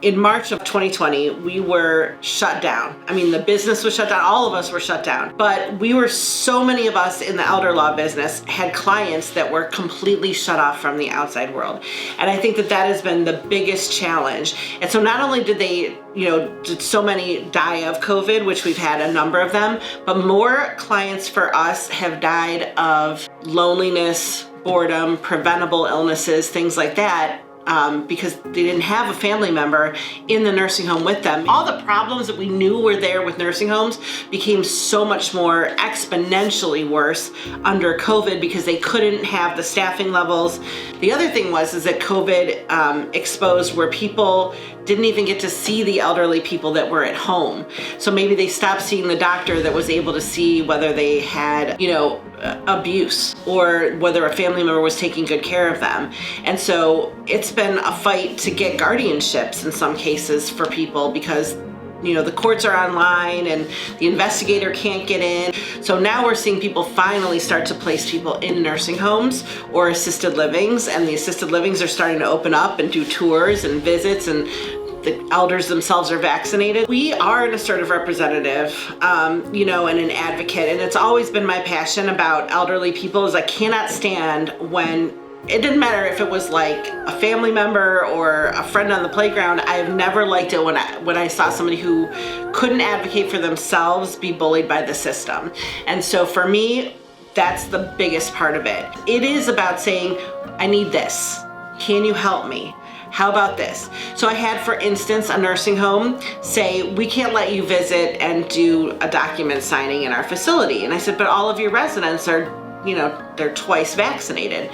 in March of 2020, we were shut down. I mean, the business was shut down. All of us were shut down. But so many of us in the elder law business had clients that were completely shut off from the outside world. And I think that has been the biggest challenge. And so not only did so many die of COVID, which we've had a number of them, but more clients for us have died of loneliness, boredom, preventable illnesses, things like that, because they didn't have a family member in the nursing home with them. All the problems that we knew were there with nursing homes became so much more exponentially worse under COVID because they couldn't have the staffing levels. The other thing is that COVID exposed where people didn't even get to see the elderly people that were at home. So maybe they stopped seeing the doctor that was able to see whether they had, abuse or whether a family member was taking good care of them. And so it's been a fight to get guardianships in some cases for people because the courts are online and the investigator can't get in. So now we're seeing people finally start to place people in nursing homes or assisted livings, and the assisted livings are starting to open up and do tours and visits, and the elders themselves are vaccinated. We are an assertive representative, and an advocate, and it's always been my passion about elderly people is I cannot stand when it didn't matter if it was like a family member or a friend on the playground. I have never liked it when I saw somebody who couldn't advocate for themselves be bullied by the system. And so for me, that's the biggest part of it. It is about saying, I need this. Can you help me? How about this? So I had, for instance, a nursing home say, we can't let you visit and do a document signing in our facility. And I said, but all of your residents are, they're twice vaccinated.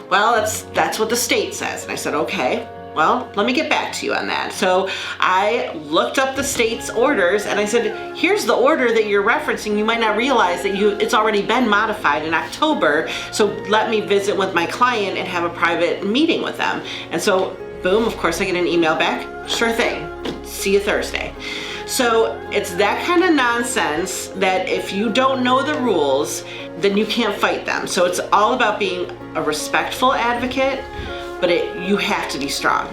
Well, that's what the state says. And I said, okay, well, let me get back to you on that. So I looked up the state's orders and I said, here's the order that you're referencing. You might not realize that it's already been modified in October. So let me visit with my client and have a private meeting with them. And so boom, of course I get an email back. Sure thing. See you Thursday. So it's that kind of nonsense that if you don't know the rules, then you can't fight them. So it's all about being a respectful advocate, but you have to be strong.